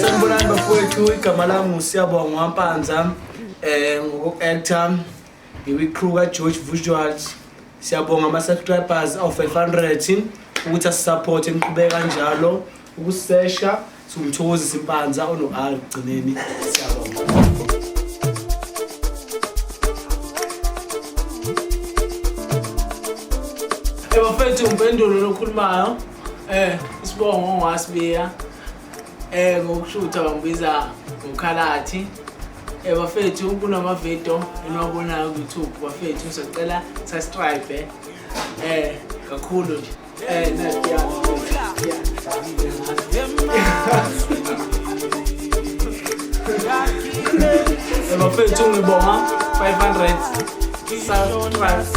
Sanibonani bafowethu, igama lami uSiyabonga Wampanza, ngoku-actor, ngiwi-crew ka-George Visuals. Siyabonga ama-subscribers awu-500 ukuthi asisupporte niqhubeke kanjalo ukusesha siwumthokozisa Mpanza ono-R ekugcineni. Siyabonga. Bafethu umpendulo lokhulumayo Isibongo ngwasibiya ngokushutha bangibiza ngoKhalathi. Bafethu kunamavideo eniwabonayo ku YouTube bafethu sizocela subscribe kakhulu nje bafethu ngibonga 500 subscribers.